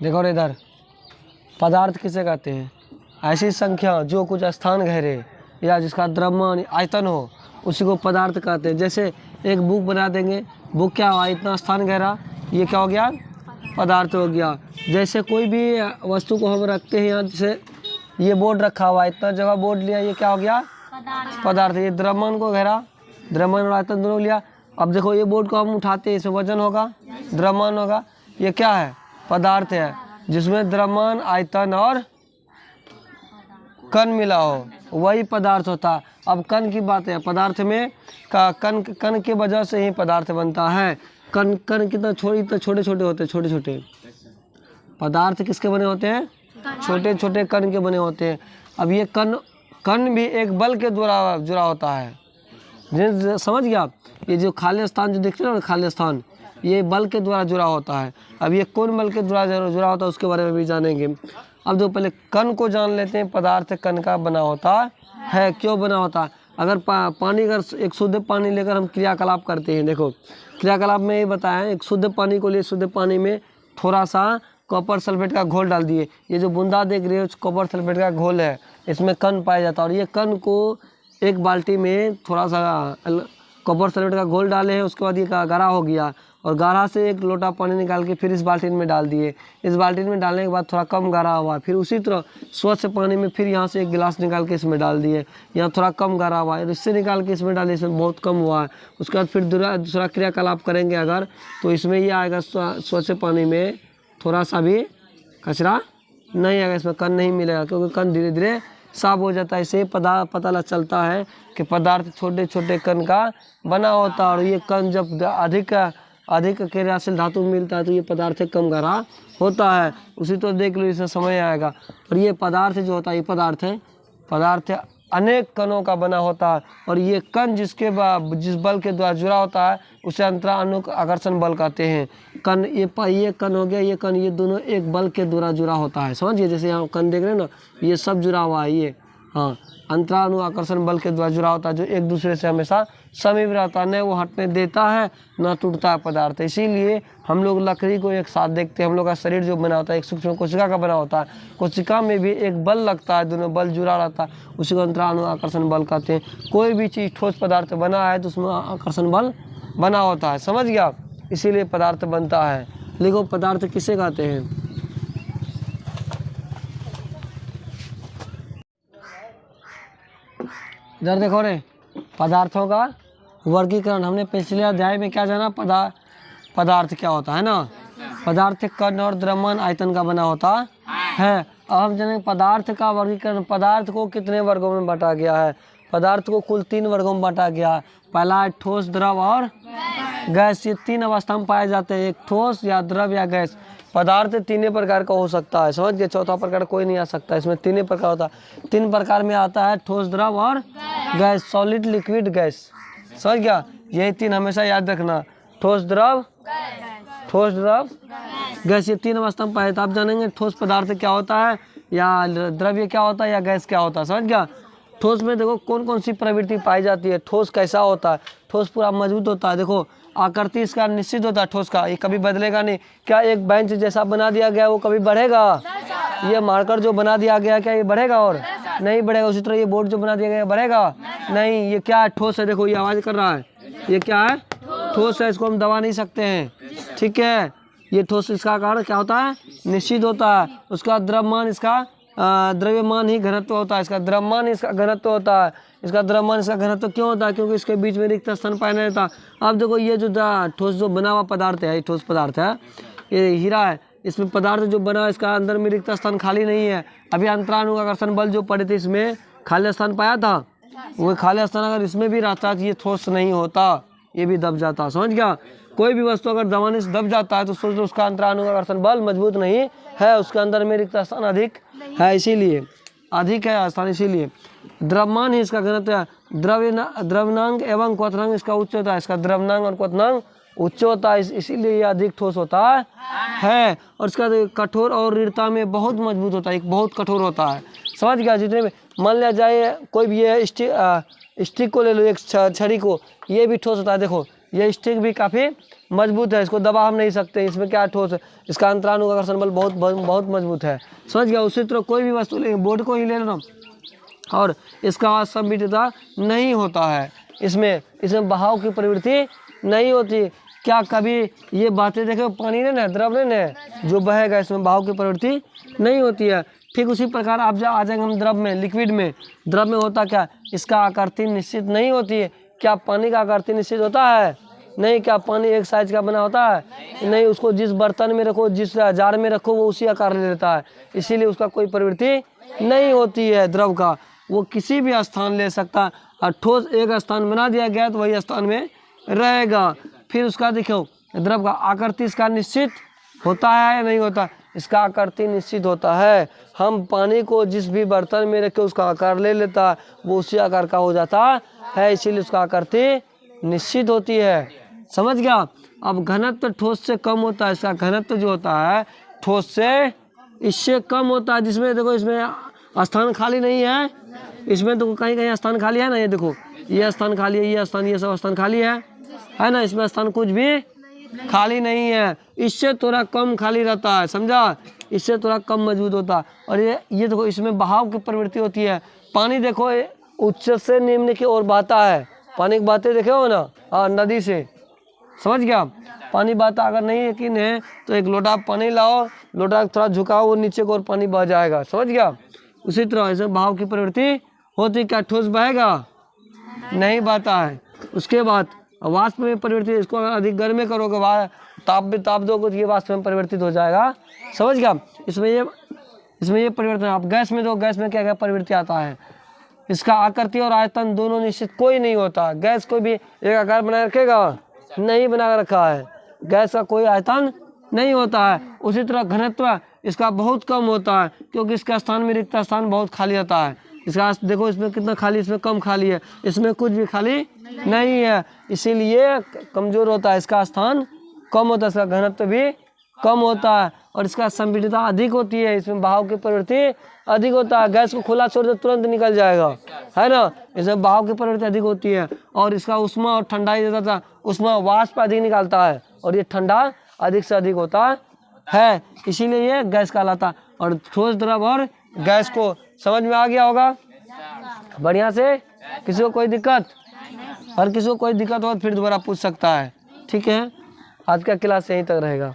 देखो और इधर पदार्थ किसे कहते हैं? ऐसी संख्या जो कुछ स्थान घेरे या जिसका द्रव्यमान आयतन हो उसी को पदार्थ कहते हैं। जैसे एक बुक बना देंगे, बुक क्या हुआ, इतना स्थान घेरा, ये क्या हो गया, पदार्थ हो गया। जैसे कोई भी वस्तु को हम रखते हैं यहाँ, जैसे ये बोर्ड रखा हुआ, इतना जगह बोर्ड लिया, ये क्या हो गया, पदार्थ। ये द्रव्यमान को घेरा, द्रव्यमान और आयतन दोनों लिया। अब देखो ये बोर्ड को हम उठाते हैं, इसमें वजन होगा, द्रव्यमान होगा, ये क्या है, पदार्थ है, जिसमें द्रव्यमान आयतन और कण मिला हो वही पदार्थ होता है। अब कण की बात है, पदार्थ में कण की वजह से ही पदार्थ बनता है। कण कितना छोटे छोटे होते हैं, छोटे छोटे पदार्थ किसके बने होते हैं, छोटे छोटे कण के बने होते हैं। अब ये कण भी एक बल के द्वारा जुड़ा होता है, समझ गया आप? ये जो खाली स्थान जो दिखते हैं ना, खाली स्थान, ये बल के द्वारा जुड़ा होता है। अब ये कौन बल के द्वारा जुड़ा होता है उसके बारे में भी जानेंगे। अब जो पहले कण को जान लेते हैं। पदार्थ कण का बना होता है। क्यों बना होता है? अगर पानी, अगर एक शुद्ध पानी लेकर हम क्रियाकलाप करते हैं, देखो क्रियाकलाप में ये बताया, एक शुद्ध पानी को लिए शुद्ध पानी में थोड़ा सा कॉपर सल्फेट का घोल डाल दिए। ये जो बूंदा देख रहे हो कॉपर सल्फेट का घोल है, इसमें कण पाया जाता है। और ये कण को एक बाल्टी में थोड़ा सा कॉपर सल्फेट का घोल डाले हैं, उसके बाद ये गाढ़ा हो गया और गाढ़ा से एक लोटा पानी निकाल के फिर इस बाल्टी में डाल दिए। इस बाल्टी में डालने के बाद थोड़ा कम गाढ़ा हुआ, फिर उसी तरह स्वच्छ पानी में फिर यहाँ से एक गिलास निकाल के इसमें डाल दिए, यहाँ थोड़ा कम गाढ़ा हुआ है, इससे निकाल के इसमें डाले, इसमें बहुत कम हुआ है। उसके बाद फिर दूसरा क्रियाकलाप करेंगे अगर, तो इसमें ये आएगा स्वच्छ पानी में थोड़ा सा भी कचरा नहीं आएगा, इसमें कण नहीं मिलेगा, क्योंकि कण धीरे धीरे साफ हो जाता है। इससे पता चलता है कि पदार्थ छोटे छोटे कण का बना होता है। और ये कण जब अधिक क्रियाशील धातु मिलता है तो ये पदार्थ कम गाढ़ा होता है। उसी तो देख लो, इसमें समय आएगा। और ये पदार्थ जो होता है, ये पदार्थ अनेक कणों का बना होता है। और ये कण जिस बल के द्वारा जुड़ा होता है उसे अंतरानुक आकर्षण बल कहते हैं। कण, ये कण हो गया, ये कण, ये दोनों एक बल के द्वारा जुड़ा होता है। समझिए, जैसे यहाँ कण देख रहे हैं ना, ये सब जुड़ा हुआ है, ये हाँ अंतरानु आकर्षण बल के द्वारा जुड़ा होता है, जो एक दूसरे से हमेशा समीप रहता है, न वो हटने देता है न टूटता है पदार्थ। इसीलिए हम लोग लकड़ी को एक साथ देखते हैं। हम लोग का शरीर जो बना होता है एक सूक्ष्म कोशिका का बना होता है। कोशिका में भी एक बल लगता है, दोनों बल जुड़ा रहता है, उसी को अंतरानु आकर्षण बल कहते हैं। कोई भी चीज़ ठोस पदार्थ बना है तो उसमें आकर्षण बल बना होता है, समझ गया? इसीलिए पदार्थ बनता है। लिखो, पदार्थ किसे कहते हैं? इधर देखो रे, पदार्थों का वर्गीकरण। हमने पिछले अध्याय में क्या जाना, पदार्थ क्या होता है ना, पदार्थ कण और द्रव्यमान आयतन का बना होता है। अब हम जानेंगे पदार्थ का वर्गीकरण। पदार्थ को कितने वर्गों में बांटा गया है? पदार्थ को कुल 3 वर्गों में बांटा गया है। पहला है ठोस, द्रव और गैस। ये 3 अवस्था में पाए जाते हैं, एक ठोस या द्रव या गैस। पदार्थ 3 प्रकार का हो सकता है, समझ गए? चौथा प्रकार कोई नहीं आ सकता। इसमें 3 प्रकार होता है। 3 प्रकार में आता है ठोस, द्रव और गैस, सॉलिड, लिक्विड, गैस। समझ गया? यही 3 हमेशा याद रखना, ठोस, द्रव, गैस। ये 3 अवस्था में पाए। तो आप जानेंगे ठोस पदार्थ क्या होता है, या द्रव्य क्या होता है, या गैस क्या होता है। समझ गया? ठोस में देखो कौन कौन सी प्रवृत्ति पाई जाती है। ठोस कैसा होता है? ठोस पूरा मजबूत होता है। देखो आकृति इसका निश्चित होता है ठोस का, ये कभी बदलेगा नहीं। क्या एक बेंच जैसा बना दिया गया वो कभी बढ़ेगा? ये मार्कर जो बना दिया गया क्या ये बढ़ेगा? और नहीं बढ़ेगा। उसी तरह ये बोर्ड जो बना दिया गया बढ़ेगा नहीं। ये क्या है? ठोस है। देखो ये आवाज़ कर रहा है, ये क्या है? ठोस है। इसको हम दबा नहीं सकते हैं, ठीक है? ये ठोस, इसका कारण क्या होता है? निश्चित होता है। उसका द्रव्यमान, इसका द्रव्यमान ही घनत्व होता है। इसका द्रव्यमान इसका घनत्व होता है। इसका द्रव्यमान इसका घनत्व क्यों होता है? क्योंकि इसके बीच में रिक्त स्थान पाया नहीं रहता। अब देखो ये जो ठोस जो बना हुआ पदार्थ है, ये ठोस पदार्थ है, ये हीरा है। इसमें पदार्थ जो बना इसका अंदर में रिक्त स्थान खाली नहीं है। अभी अंतरानु आकर्षण बल जो पड़े थे इसमें खाली स्थान पाया था। वो खाली स्थान अगर इसमें भी रहता तो ये ठोस नहीं होता, ये भी दब जाता। समझ गया? कोई भी वस्तु अगर दबाने से दब जाता है तो सोच लो उसका अंतरानु आकर्षण बल मजबूत नहीं है, उसके अंदर में रिक्त स्थान अधिक है, इसीलिए अधिक है स्थान। इसीलिए द्रव्यमान ही इसका घनत्व है। द्रव्यनांग एवं क्वथनांग इसका उच्च होता है। इसका द्रव्यनांग और क्वथनांग उच्च होता है, इसीलिए ये अधिक ठोस होता है। और इसका कठोर और दृढ़ता में बहुत मजबूत होता है, एक बहुत कठोर होता है। समझ गया? जितने में मान लिया जाए कोई भी ये स्टिक को ले लो, एक छड़ी को, ये भी ठोस होता है। देखो ये स्टिक भी काफ़ी मजबूत है, इसको दबा हम नहीं सकते। इसमें क्या ठोस है, इसका अंतरानुकर्षण बल बहुत बहुत मजबूत है। समझ गया। उसी तरह कोई भी वस्तु लेंगे, बोर्ड को ही ले लो और इसका संपीड़ितता नहीं होता है, इसमें बहाव की प्रवृत्ति नहीं होती। क्या कभी ये बातें देखे, पानी ने ना द्रव ने जो बहेगा, इसमें बहाव की प्रवृत्ति नहीं होती है। ठीक उसी प्रकार आप आ जाएंगे हम द्रव में, लिक्विड में। द्रव में होता क्या, इसका आकृति निश्चित नहीं होती है। क्या पानी का आकृति निश्चित होता है? नहीं। क्या पानी एक साइज का बना होता है? नहीं। उसको जिस बर्तन में रखो, जिस जार में रखो, वो उसी आकार ले लेता है, इसीलिए उसका कोई प्रवृत्ति नहीं होती है द्रव का। वो किसी भी स्थान ले सकता है और ठोस एक स्थान बना दिया गया तो वही स्थान में रहेगा। फिर उसका देखो, द्रव का आकृति इसका निश्चित होता है या नहीं होता? इसका आकृति निश्चित होता है। हम पानी को जिस भी बर्तन में रखे उसका आकार ले लेता है, वो उसी आकार का हो जाता है, इसीलिए उसका आकृति निश्चित होती है। समझ गया। अब घनत्व ठोस से कम होता है, इसका घनत्व जो होता है ठोस से इससे कम होता है। जिसमें देखो इसमें स्थान खाली नहीं है, इसमें तो कहीं कहीं स्थान खाली है ना, ये देखो ये स्थान खाली है, ये स्थान, ये सब स्थान खाली है ना, इसमें स्थान कुछ भी खाली नहीं है। इससे थोड़ा कम खाली रहता है, समझा, इससे थोड़ा कम मजबूत होता है। और ये देखो इसमें बहाव की प्रवृत्ति होती है। पानी देखो उच्च से निम्न की ओर बहता है, पानी की बातें देखे हो ना, हाँ नदी से, समझ गया। पानी बहता, अगर नहीं यकीन है तो एक लोटा पानी लाओ, लोटा थोड़ा झुकाओ, वो नीचे की ओर पानी बह जाएगा, समझ गया। उसी तरह इसमें बहाव की प्रवृत्ति होती। क्या ठोस बहेगा? नहीं बहता है। उसके बाद वाष्प में परिवर्तित, इसको अगर अधिक गर्म में करोगे, ताप दोगे तो ये वाष्प में परिवर्तित हो जाएगा, समझ गया। इसमें ये परिवर्तन। आप गैस में दो, गैस में क्या क्या परिवर्तन आता है, इसका आकृति और आयतन दोनों निश्चित कोई नहीं होता। गैस कोई भी एक आकार बना रखेगा? नहीं बना रखा है, गैस का कोई आयतन नहीं होता है। उसी तरह घनत्व इसका बहुत कम होता है, क्योंकि इसका स्थान में रिक्त स्थान बहुत खाली रहता है। इसका देखो इसमें कितना खाली, इसमें कम खाली है, इसमें कुछ भी खाली नहीं है, इसीलिए कमजोर होता है। इसका स्थान कम होता है, इसका घनत्व भी कम होता है और इसका संपीड़ितता अधिक होती है। इसमें बहाव की प्रवृत्ति अधिक होता है। गैस को खुला छोड़ दो तुरंत निकल जाएगा, है ना। इसमें बहाव की प्रवृत्ति अधिक होती है और इसका उष्मा और ठंडाई देता था, उष्मा वाष्प अधिक निकालता है और ये ठंडा अधिक से अधिक होता है, इसीलिए ये गैस कहलाता। और ठोस द्रव और गैस को समझ में आ गया होगा बढ़िया से। किसी को कोई दिक्कत, और किसी को कोई दिक्कत हो तो फिर दोबारा पूछ सकता है, ठीक है। आज का क्लास यहीं तक रहेगा।